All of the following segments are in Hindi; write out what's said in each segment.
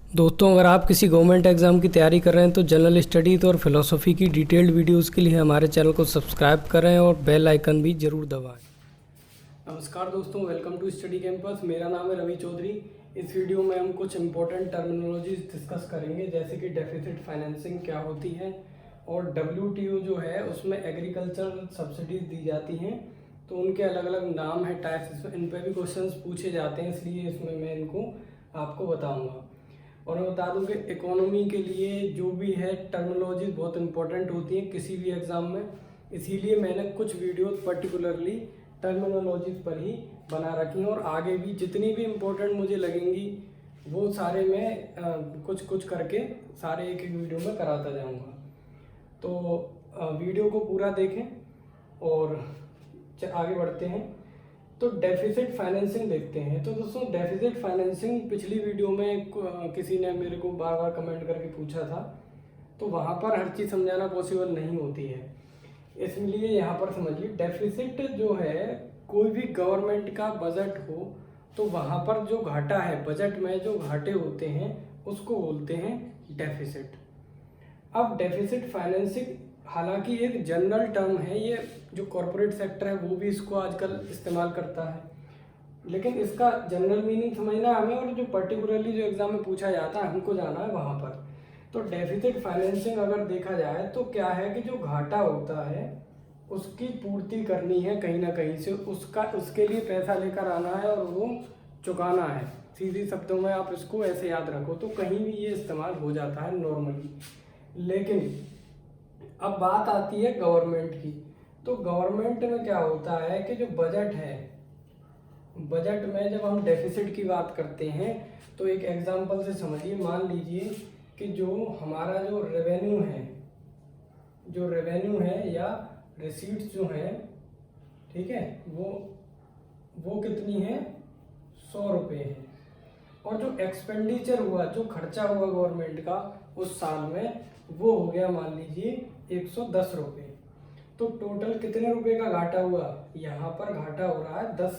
दोस्तों, अगर आप किसी गवर्नमेंट एग्ज़ाम की तैयारी कर रहे हैं तो जनरल स्टडीज़ और फिलोसफी की डिटेल्ड वीडियोस के लिए हमारे चैनल को सब्सक्राइब करें और बेल आइकन भी ज़रूर दबाएं। नमस्कार दोस्तों, वेलकम टू स्टडी कैंपस। मेरा नाम है रवि चौधरी। इस वीडियो में हम कुछ इंपॉर्टेंट टर्मिनोलॉजीज डिस्कस करेंगे, जैसे कि डेफिसिट फाइनेंसिंग क्या होती है और WTO जो है उसमें एग्रीकल्चर सब्सिडीज दी जाती हैं, तो उनके अलग अलग नाम है, टाइप्स, इन पर भी क्वेश्चंस पूछे जाते हैं, इसलिए इसमें मैं इनको आपको बताऊंगा। और मैं बता दूं कि इकोनॉमी के लिए जो भी है टर्मिनोलॉजी बहुत इंपॉर्टेंट होती है किसी भी एग्ज़ाम में, इसीलिए मैंने कुछ वीडियो पर्टिकुलरली टर्मिनोलॉजीज पर ही बना रखी हैं, और आगे भी जितनी भी इम्पोर्टेंट मुझे लगेंगी वो सारे मैं कुछ कुछ करके सारे एक एक वीडियो में कराता जाऊंगा। तो वीडियो को पूरा देखें और आगे बढ़ते हैं। तो डेफिसिट फाइनेंसिंग देखते हैं। तो दोस्तों, डेफिसिट फाइनेंसिंग पिछली वीडियो में किसी ने मेरे को बार बार कमेंट करके पूछा था, तो वहाँ पर हर चीज़ समझाना पॉसिबल नहीं होती है, इसलिए यहाँ पर समझिए। डेफिसिट जो है, कोई भी गवर्नमेंट का बजट हो तो वहाँ पर जो घाटा है, बजट में जो घाटे होते हैं उसको बोलते हैं डेफिसिट। अब डेफिसिट फाइनेंसिंग हालांकि एक जनरल टर्म है, ये जो कॉरपोरेट सेक्टर है वो भी इसको आजकल इस्तेमाल करता है, लेकिन इसका जनरल मीनिंग समझना है हमें, और जो पर्टिकुलरली जो एग्जाम में पूछा जाता है हमको जाना है वहाँ पर। तो डेफिसिट फाइनेंसिंग अगर देखा जाए तो क्या है कि जो घाटा होता है उसकी पूर्ति करनी है कहीं ना कहीं से, उसके लिए पैसा लेकर आना है और वो चुकाना है। सीधी शब्दों में आप इसको ऐसे याद रखो, तो कहीं भी ये इस्तेमाल हो जाता है नॉर्मली। लेकिन अब बात आती है गवर्नमेंट की। तो गवर्नमेंट में क्या होता है कि जो बजट है, बजट में जब हम डेफिसिट की बात करते हैं तो एक एग्जांपल से समझिए। मान लीजिए कि जो हमारा जो रेवेन्यू है या रिसीट्स जो है, ठीक है, वो कितनी है, 100 रुपये है। और जो एक्सपेंडिचर हुआ, जो खर्चा हुआ गवर्नमेंट का उस साल में, वो हो गया मान लीजिए 110 रुपये। तो टोटल कितने रुपए का घाटा हुआ, यहाँ पर घाटा हो रहा है 10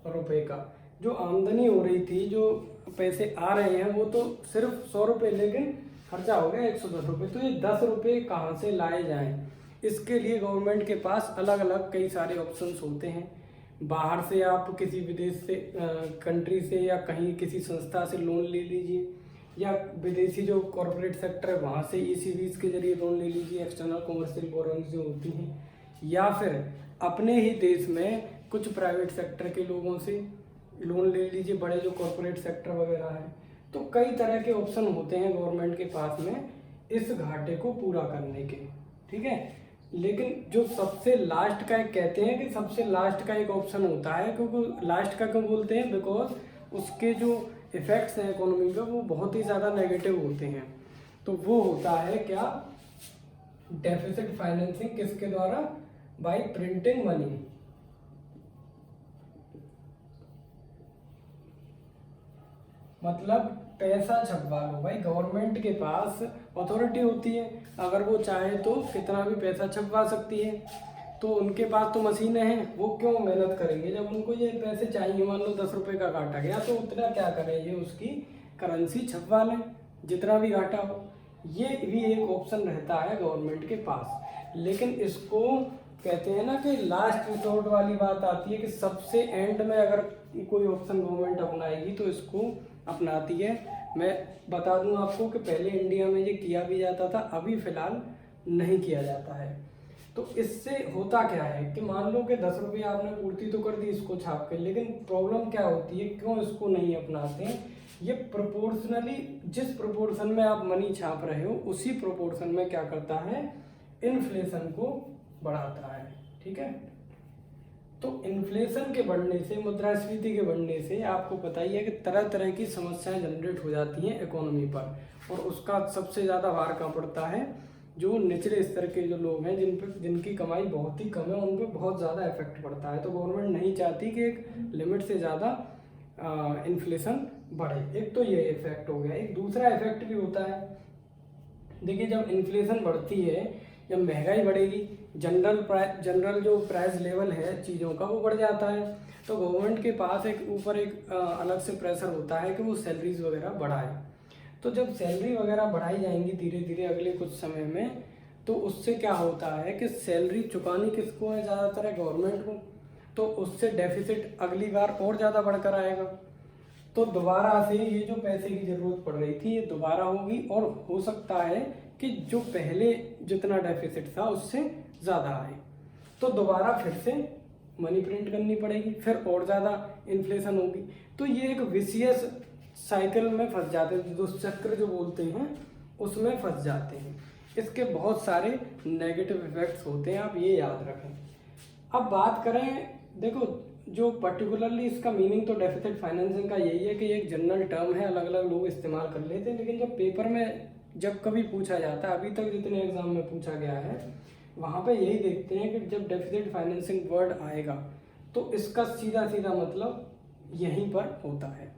रुपये का। जो आमदनी हो रही थी, जो पैसे आ रहे हैं वो तो सिर्फ 100 रुपये, लेकिन खर्चा हो गया 110 रुपये। तो ये 10 रुपये कहाँ से लाए जाएं, इसके लिए गवर्नमेंट के पास अलग अलग कई सारे ऑप्शंस होते हैं। बाहर से आप किसी विदेश से, कंट्री से या कहीं किसी संस्था से लोन ले लीजिए, या विदेशी जो कॉरपोरेट सेक्टर है वहाँ से ECBs के जरिए लोन ले लीजिए, एक्सटर्नल कॉमर्शियल बोरोइंग्स जो होती हैं, या फिर अपने ही देश में कुछ प्राइवेट सेक्टर के लोगों से लोन ले लीजिए, बड़े जो कॉरपोरेट सेक्टर वगैरह हैं। तो कई तरह के ऑप्शन होते हैं गवर्नमेंट के पास में इस घाटे को पूरा करने के, ठीक है। लेकिन जो सबसे लास्ट का एक कहते हैं कि सबसे लास्ट का एक ऑप्शन होता है, क्योंकि लास्ट का क्यों बोलते हैं, बिकॉज उसके जो इफेक्ट्स हैं इकोनॉमी पे वो बहुत ही ज़्यादा नेगेटिव होते हैं। तो वो होता है क्या, डेफिसिट फाइनेंसिंग, किसके द्वारा, बाय प्रिंटिंग मनी। मतलब पैसा छपवा लो भाई, गवर्नमेंट के पास अथॉरिटी होती है, अगर वो चाहे तो कितना भी पैसा छपवा सकती है। तो उनके पास तो मशीनें हैं, वो क्यों मेहनत करेंगे, जब उनको ये पैसे चाहिए, मान लो 10 रुपये का घाटा गया तो उतना क्या करें, ये उसकी करेंसी छपवा लें जितना भी घाटा हो। ये भी एक ऑप्शन रहता है गवर्नमेंट के पास, लेकिन इसको कहते हैं ना कि लास्ट रिसोर्ट वाली बात आती है, कि सबसे एंड में अगर कोई ऑप्शन गवर्नमेंट अपनाएगी तो इसको अपनाती है। मैं बता दूं आपको कि पहले इंडिया में ये किया भी जाता था, अभी फिलहाल नहीं किया जाता है। तो इससे होता क्या है कि मान लो कि 10 रुपये आपने पूर्ति तो कर दी इसको छाप के, लेकिन प्रॉब्लम क्या होती है, क्यों इसको नहीं अपनाते हैं, ये प्रोपोर्शनली, जिस प्रोपोर्शन में आप मनी छाप रहे हो उसी प्रोपोर्शन में क्या करता है, इन्फ्लेशन को बढ़ाता है, ठीक है। तो इन्फ्लेशन के बढ़ने से, मुद्रास्फीति के बढ़ने से आपको पता ही है कि तरह तरह की समस्याएं जनरेट हो जाती हैं इकोनॉमी पर, और उसका सबसे ज़्यादा भार कहाँ पड़ता है, जो निचले स्तर के जो लोग हैं, जिनकी कमाई बहुत ही कम है, उन पर बहुत ज़्यादा इफेक्ट पड़ता है। तो गवर्नमेंट नहीं चाहती कि एक लिमिट से ज़्यादा इन्फ्लेशन बढ़े। एक तो ये इफेक्ट हो गया, एक दूसरा इफेक्ट भी होता है। देखिए, जब इन्फ्लेशन बढ़ती है, जब महंगाई बढ़ेगी, जनरल जो प्राइस लेवल है चीज़ों का वो बढ़ जाता है, तो गवर्नमेंट के पास एक ऊपर एक अलग से प्रेशर होता है कि वो सैलरीज वगैरह बढ़ाए। तो जब सैलरी वगैरह बढ़ाई जाएंगी धीरे धीरे अगले कुछ समय में, तो उससे क्या होता है कि सैलरी चुकानी किसको है, ज़्यादातर है गवर्नमेंट को, तो उससे डेफिसिट अगली बार और ज़्यादा बढ़कर आएगा। तो दोबारा से ये जो पैसे की ज़रूरत पड़ रही थी ये दोबारा होगी, और हो सकता है कि जो पहले जितना डेफिसिट था उससे ज़्यादा आए, तो दोबारा फिर से मनी प्रिंट करनी पड़ेगी, फिर और ज़्यादा इन्फ्लेशन होगी। तो ये एक विशियस साइकिल में फंस जाते हैं, जो चक्र जो बोलते हैं उसमें फंस जाते हैं। इसके बहुत सारे नेगेटिव इफेक्ट्स होते हैं, आप ये याद रखें। अब बात करें, देखो जो पर्टिकुलरली इसका मीनिंग तो डेफिसिट फाइनेंसिंग का यही है कि एक जनरल टर्म है, अलग अलग लोग इस्तेमाल कर लेते हैं, लेकिन जब पेपर में जब कभी पूछा जाता है, अभी तक जितने एग्जाम में पूछा गया है वहाँ पे यही देखते हैं कि जब डेफिसिट फाइनेंसिंग वर्ड आएगा तो इसका सीधा सीधा मतलब यहीं पर होता है।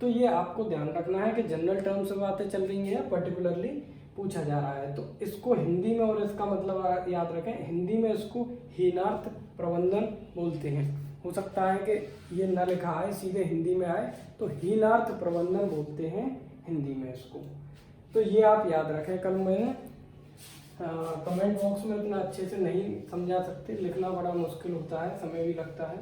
तो ये आपको ध्यान रखना है कि जनरल टर्म से बातें चल रही हैं, पर्टिकुलरली पूछा जा रहा है, तो इसको हिंदी में, और इसका मतलब याद रखें, हिंदी में इसको हीनार्थ प्रबंधन बोलते हैं। हो सकता है कि ये न लिखा है सीधे हिंदी में आए, तो हीनार्थ प्रबंधन बोलते हैं हिंदी में इसको। तो ये आप याद रखें। कल मैंने कमेंट बॉक्स में इतना अच्छे से नहीं समझा सकते, लिखना बड़ा मुश्किल होता है, समय भी लगता है,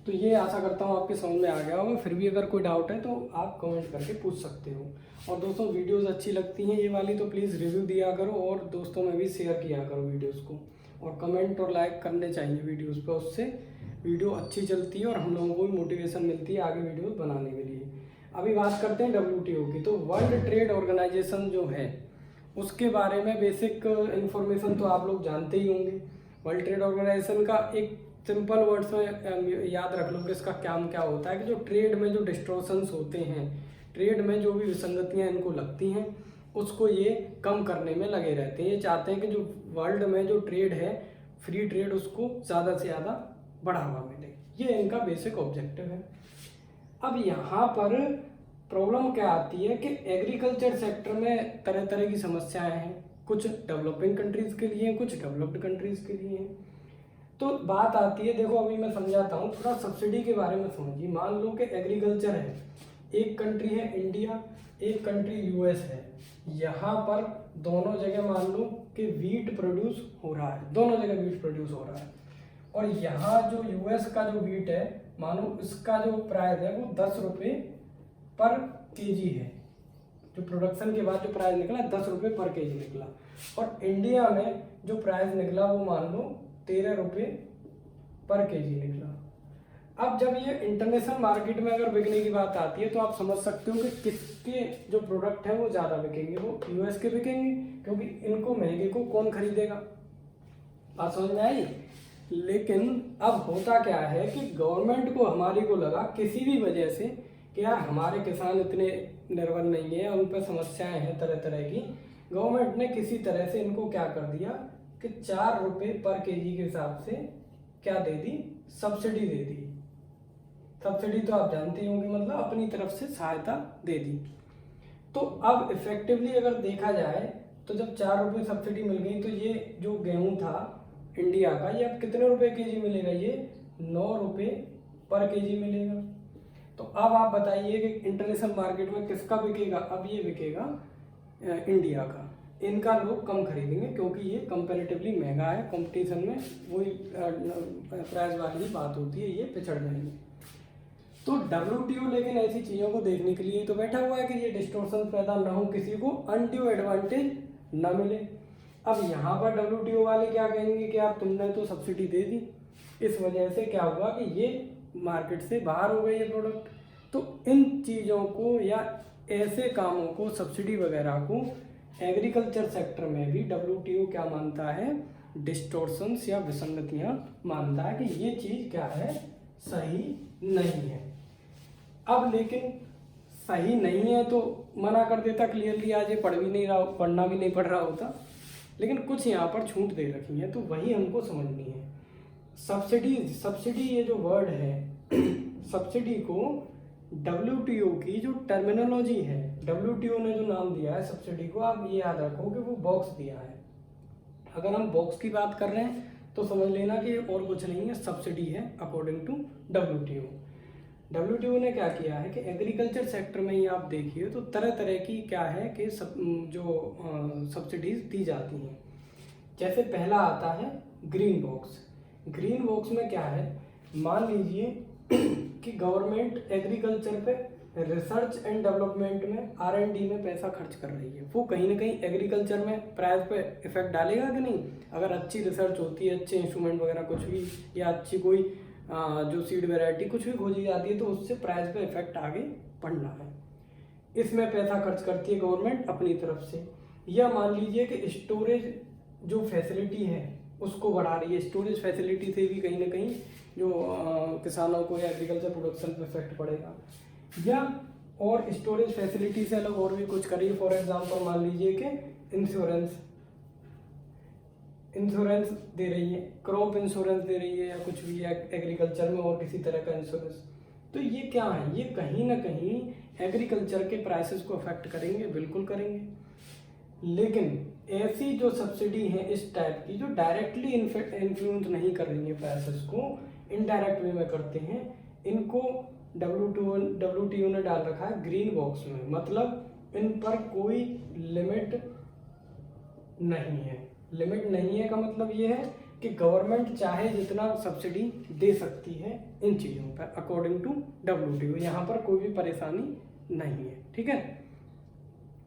तो ये आशा करता हूँ आपके समझ में आ गया होगा। फिर भी अगर कोई डाउट है तो आप कमेंट करके पूछ सकते हो। और दोस्तों वीडियोस अच्छी लगती हैं ये वाली तो प्लीज़ रिव्यू दिया करो, और दोस्तों में भी शेयर किया करो वीडियोस को, और कमेंट और लाइक करने चाहिए वीडियोस पे, उससे वीडियो अच्छी चलती है और हम लोगों को भी मोटिवेशन मिलती है आगे वीडियोस बनाने के लिए। अभी बात करते हैं WTO की। तो वर्ल्ड ट्रेड ऑर्गेनाइजेशन जो है उसके बारे में बेसिक इन्फॉर्मेशन तो आप लोग जानते ही होंगे। वर्ल्ड ट्रेड ऑर्गेनाइजेशन का एक सिंपल वर्ड्स में याद रख लो कि इसका काम क्या होता है, कि जो ट्रेड में जो डिस्टॉर्शंस होते हैं, ट्रेड में जो भी विसंगतियां इनको लगती हैं उसको ये कम करने में लगे रहते हैं। ये चाहते हैं कि जो वर्ल्ड में जो ट्रेड है, फ्री ट्रेड, उसको ज़्यादा से ज़्यादा बढ़ावा मिले। ये इनका बेसिक ऑब्जेक्टिव है। अब यहाँ पर प्रॉब्लम क्या आती है कि एग्रीकल्चर सेक्टर में तरह तरह की समस्याएं हैं, कुछ डेवलपिंग कंट्रीज के लिए, कुछ डेवलप्ड कंट्रीज के लिए हैं। तो बात आती है, देखो अभी मैं समझाता हूँ, थोड़ा सब्सिडी के बारे में समझिए। मान लो कि एग्रीकल्चर है, एक कंट्री है इंडिया, एक कंट्री US है, यहाँ पर दोनों जगह मान लो कि वीट प्रोड्यूस हो रहा है, दोनों जगह वीट प्रोड्यूस हो रहा है, और यहाँ जो US का जो वीट है, मानो इसका जो प्राइस है वो 10 रुपये पर केजी है। जो प्रोडक्शन के बाद जो प्राइस निकला 10 रुपये पर केजी निकला, और इंडिया में जो प्राइस निकला वो मान लो 13 रुपये पर केजी निकला। अब जब ये इंटरनेशनल मार्केट में अगर बिकने की बात आती है तो आप समझ सकते हो कि किसके जो प्रोडक्ट है वो ज़्यादा बिकेंगे, वो US के बिकेंगे, क्योंकि इनको महंगे को कौन खरीदेगा। बात समझ में आई। लेकिन अब होता क्या है कि गवर्नमेंट को, हमारी को लगा किसी भी वजह से कि यार हमारे किसान इतने निर्भर नहीं है, उन पर समस्याएं हैं तरह तरह की, गवर्नमेंट ने किसी तरह से इनको क्या कर दिया कि 4 रुपये पर केजी के हिसाब से क्या दे दी, सब्सिडी दे दी। सब्सिडी तो आप जानते ही होंगे, मतलब अपनी तरफ से सहायता दे दी। तो अब इफेक्टिवली अगर देखा जाए तो जब 4 रुपये सब्सिडी मिल गई तो ये जो गेहूं था इंडिया का, ये अब कितने रुपए केजी मिलेगा, ये 9 रुपये पर केजी मिलेगा। तो अब आप बताइए कि इंटरनेशनल मार्केट में किसका बिकेगा, अब ये बिकेगा इंडिया का। इनका लोग कम खरीदेंगे क्योंकि ये कंपैरेटिवली महंगा है, कंपटीशन में वही प्राइस वाली ही बात होती है, ये पिछड़ जाएंगे। तो WTO लेकिन ऐसी चीज़ों को देखने के लिए तो बैठा हुआ है कि ये डिस्टॉर्शन पैदा ना हो, किसी को अनड्यू एडवांटेज ना मिले। अब यहाँ पर WTO वाले क्या कहेंगे कि आप तुमने तो सब्सिडी दे दी, इस वजह से क्या हुआ कि ये मार्केट से बाहर हो गए ये प्रोडक्ट। तो इन चीज़ों को या ऐसे कामों को, सब्सिडी वगैरह को एग्रीकल्चर सेक्टर में भी WTO क्या मानता है, डिस्टॉर्शंस या विसंगतियां मानता है कि ये चीज़ क्या है, सही नहीं है। अब लेकिन सही नहीं है तो मना कर देता क्लियरली, आज ये पढ़ भी नहीं रहा, पढ़ना भी नहीं पढ़ रहा होता, लेकिन कुछ यहाँ पर छूट दे रखी है तो वही हमको समझनी है। सब्सिडी ये जो वर्ड है सब्सिडी को WTO की जो टर्मिनोलॉजी है, WTO ने जो नाम दिया है सब्सिडी को, आप ये याद रखो कि वो बॉक्स दिया है। अगर हम बॉक्स की बात कर रहे हैं तो समझ लेना कि और कुछ नहीं है, सब्सिडी है अकॉर्डिंग टू WTO। WTO ने क्या किया है कि एग्रीकल्चर सेक्टर में ही आप देखिए तो तरह तरह की क्या है कि सब्सिडीज दी जाती हैं। जैसे पहला आता है ग्रीन बॉक्स। ग्रीन बॉक्स में क्या है, मान लीजिए कि गवर्नमेंट एग्रीकल्चर पे रिसर्च एंड डेवलपमेंट में R&D में पैसा खर्च कर रही है, वो कहीं ना कहीं एग्रीकल्चर में प्राइस पे इफेक्ट डालेगा कि नहीं। अगर अच्छी रिसर्च होती है, अच्छे इंस्ट्रूमेंट वगैरह कुछ भी, या अच्छी कोई जो सीड वेराइटी कुछ भी खोजी जाती है तो उससे प्राइस पे इफेक्ट आगे पड़ना है। इसमें पैसा खर्च करती है गवर्नमेंट अपनी तरफ से। या मान लीजिए कि स्टोरेज जो फैसिलिटी है उसको बढ़ा रही है, स्टोरेज फैसिलिटी से भी कहीं ना कहीं जो किसानों को या एग्रीकल्चर प्रोडक्शन पे इफेक्ट पड़ेगा। या और स्टोरेज फैसिलिटी से अलग और भी कुछ करिए, फॉर एग्जांपल मान लीजिए कि इंश्योरेंस दे रही है, क्रॉप इंश्योरेंस दे रही है, या कुछ भी एग्रीकल्चर में और किसी तरह का इंश्योरेंस। तो ये क्या है, ये कहीं ना कहीं एग्रीकल्चर के प्राइसेस को अफेक्ट करेंगे, बिल्कुल करेंगे। लेकिन ऐसी जो सब्सिडी है इस टाइप की जो डायरेक्टली इन्फ्लुएंस नहीं कर रही है प्राइसेस को, इनडायरेक्ट वे में करते हैं, इनको WTO ने डाल रखा है ग्रीन बॉक्स में। मतलब इन पर कोई लिमिट नहीं है। लिमिट नहीं है का मतलब ये है कि गवर्नमेंट चाहे जितना सब्सिडी दे सकती है इन चीज़ों पर अकॉर्डिंग टू WTO। यहाँ पर कोई भी परेशानी नहीं है, ठीक है।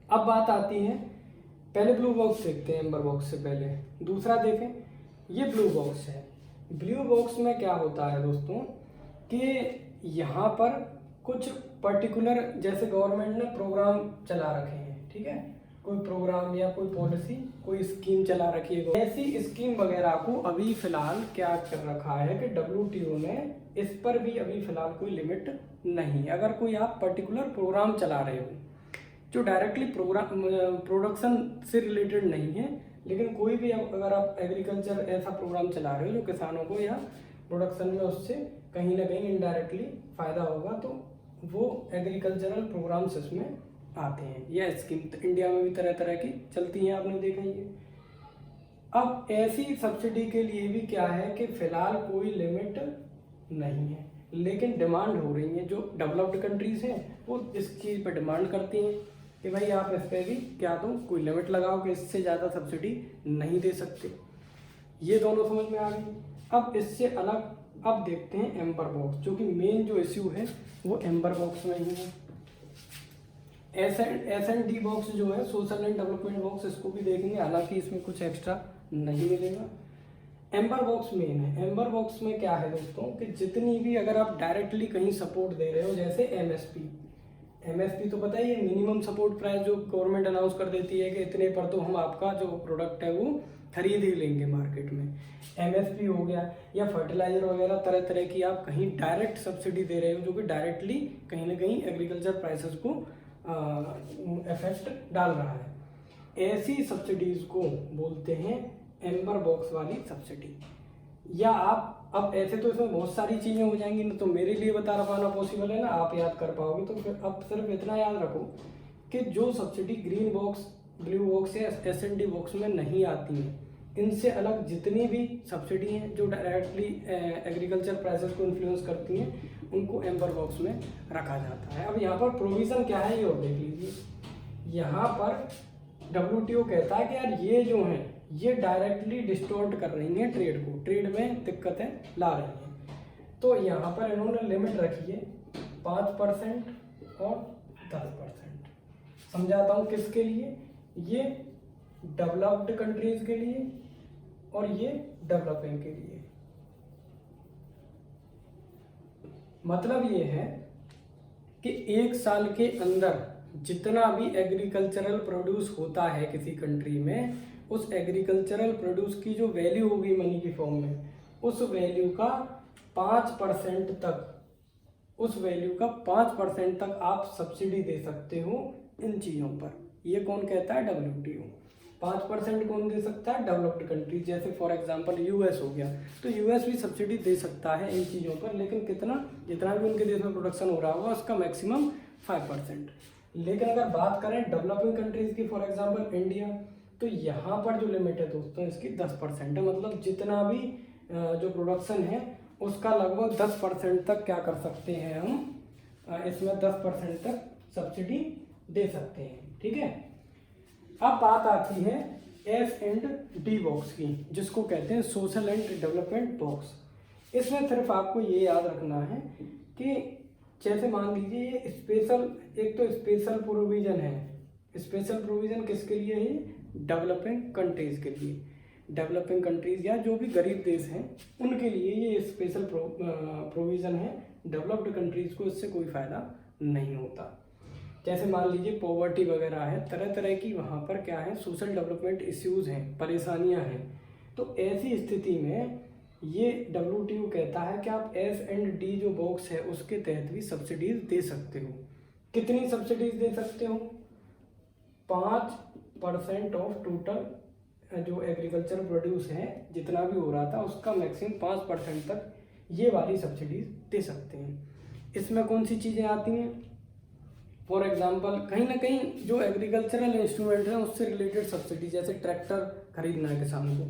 अब बात आती है, पहले ब्लू बॉक्स देखते हैं, एम्बर बॉक्स से पहले दूसरा देखें। ये ब्लू बॉक्स है। ब्लू बॉक्स में क्या होता है दोस्तों कि यहाँ पर कुछ पर्टिकुलर, जैसे गवर्नमेंट ने प्रोग्राम चला रखे हैं, ठीक है, कोई प्रोग्राम या कोई पॉलिसी, कोई स्कीम चला रखी है, ऐसी स्कीम वगैरह को अभी फिलहाल क्या कर रखा है कि WTO ने इस पर भी अभी फिलहाल कोई लिमिट नहीं। अगर कोई आप पर्टिकुलर प्रोग्राम चला रहे हो जो डायरेक्टली प्रोडक्शन से रिलेटेड नहीं है, लेकिन कोई भी अगर आप एग्रीकल्चर ऐसा प्रोग्राम चला रहे हो जो किसानों को या प्रोडक्शन में उससे कहीं ना कहीं इनडायरेक्टली फ़ायदा होगा, तो वो एग्रीकल्चरल प्रोग्राम्स इसमें आते हैं। या स्कीम तो इंडिया में भी तरह तरह की चलती हैं, आपने देखा ही है। अब ऐसी सब्सिडी के लिए भी क्या है कि फ़िलहाल कोई लिमिट नहीं है, लेकिन डिमांड हो रही है। जो डेवलप्ड कंट्रीज़ हैं वो इस चीज़ पर डिमांड करती हैं कि भाई आप इस पर भी क्या दो, कोई लिमिट लगाओ कि इससे ज़्यादा सब्सिडी नहीं दे सकते। ये दोनों समझ में आ गई। अब इससे अलग अब देखते हैं एम्बर बॉक्स, जो कि मेन जो इश्यू है वो एम्बर बॉक्स में ही है। S&D बॉक्स जो है, सोशल एंड डेवलपमेंट बॉक्स, इसको भी देखेंगे, हालांकि इसमें कुछ एक्स्ट्रा नहीं मिलेगा। एम्बर बॉक्स मेन है। एम्बर बॉक्स में क्या है दोस्तों कि जितनी भी अगर आप डायरेक्टली कहीं सपोर्ट दे रहे हो, जैसे MSP तो पता ही है, मिनिमम सपोर्ट प्राइस, जो गवर्नमेंट अनाउंस कर देती है कि इतने पर तो हम आपका जो प्रोडक्ट है वो खरीद ही लेंगे मार्केट में। MSP हो गया, या फर्टिलाइजर वगैरह तरह तरह की आप कहीं डायरेक्ट सब्सिडी दे रहे हो जो कि डायरेक्टली कहीं ना कहीं एग्रीकल्चर प्राइसेस को इफेक्ट डाल रहा है। ऐसी सब्सिडीज को बोलते हैं एम्बर बॉक्स वाली सब्सिडी। या आप अब ऐसे तो इसमें बहुत सारी चीज़ें हो जाएंगी ना, तो मेरे लिए बता पाना पॉसिबल है ना, आप याद कर पाओगे, तो फिर अब सिर्फ इतना याद रखो कि जो subsidy green box, blue box या S&D बॉक्स में नहीं आती हैं, इनसे अलग जितनी भी सब्सिडी हैं जो डायरेक्टली एग्रीकल्चर प्राइसेस को इन्फ्लुएंस करती हैं, उनको एम्बर बॉक्स में रखा जाता है। अब यहाँ पर प्रोविज़न क्या है ये और देख लीजिए। यहाँ पर WTO कहता है कि यार ये जो हैं ये डायरेक्टली डिस्टॉर्ट कर रही हैं ट्रेड को, ट्रेड में दिक्कतें ला रही हैं। तो यहाँ पर इन्होंने लिमिट रखी है 5% और 10%। समझाता हूँ किसके लिए, ये डेवलप्ड कंट्रीज के लिए और ये डेवलपिंग के लिए। मतलब ये है कि एक साल के अंदर जितना भी एग्रीकल्चरल प्रोड्यूस होता है किसी कंट्री में, उस एग्रीकल्चरल प्रोड्यूस की जो वैल्यू होगी मनी की फॉर्म में, उस वैल्यू का 5% तक, उस वैल्यू का 5% तक आप सब्सिडी दे सकते हो इन चीज़ों पर। ये कौन कहता है, WTO। 5% कौन दे सकता है, डेवलप्ड कंट्री, जैसे फॉर एग्जांपल US हो गया, तो US भी सब्सिडी दे सकता है इन चीज़ों पर, लेकिन कितना, जितना भी उनके देश में प्रोडक्शन हो रहा होगा उसका मैक्सिमम 5%। लेकिन अगर बात करें डेवलपिंग कंट्रीज़ की, फॉर एग्जांपल इंडिया, तो यहाँ पर जो लिमिट है दोस्तों इसकी 10% है। मतलब जितना भी जो प्रोडक्शन है उसका लगभग 10% तक क्या कर सकते हैं हम, इसमें 10% तक सब्सिडी दे सकते हैं। ठीक है, अब बात आती है S&D बॉक्स की, जिसको कहते हैं सोशल एंड डेवलपमेंट बॉक्स। इसमें सिर्फ आपको ये याद रखना है कि जैसे मान लीजिए ये स्पेशल, एक तो स्पेशल प्रोविज़न है। स्पेशल प्रोविज़न किसके लिए है? डेवलपिंग कंट्रीज़ के लिए। डेवलपिंग कंट्रीज़ या जो भी गरीब देश हैं उनके लिए ये स्पेशल प्रोविज़न है। डेवलप्ड कंट्रीज़ को इससे कोई फ़ायदा नहीं होता। जैसे मान लीजिए पॉवर्टी वगैरह है, तरह तरह की वहाँ पर क्या है, सोशल डेवलपमेंट इश्यूज़ हैं, परेशानियाँ हैं। तो ऐसी स्थिति में ये WTO कहता है कि आप S&D जो बॉक्स है उसके तहत भी सब्सिडीज़ दे सकते हो। कितनी सब्सिडीज़ दे सकते हो? 5% ऑफ टोटल जो एग्रीकल्चर प्रोड्यूस है, जितना भी हो रहा था उसका मैक्सिमम 5% तक ये वाली सब्सिडीज़ दे सकते हैं। इसमें कौन सी चीज़ें आती हैं? फॉर एग्जांपल कहीं ना कहीं जो एग्रीकल्चरल इंस्ट्रूमेंट है उससे रिलेटेड सब्सिडी, जैसे ट्रैक्टर खरीदना है किसान को,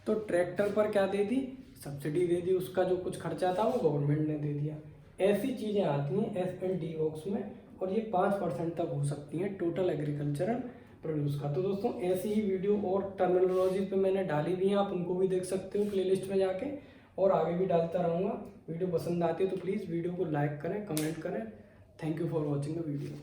तो ट्रैक्टर पर क्या दे दी? सब्सिडी दे दी, उसका जो कुछ खर्चा था वो गवर्नमेंट ने दे दिया। ऐसी चीज़ें आती हैं S&D बॉक्स में, और ये 5% तक हो सकती हैं टोटल एग्रीकल्चरल प्रोड्यूस का। तो दोस्तों ऐसी ही वीडियो और टर्मिनोलॉजी पे मैंने डाली भी हैं, आप उनको भी देख सकते हो प्लेलिस्ट में जाके, और आगे भी डालता रहूँगा। वीडियो पसंद आती है तो प्लीज़ वीडियो को लाइक करें, कमेंट करें। Thank you for watching the video.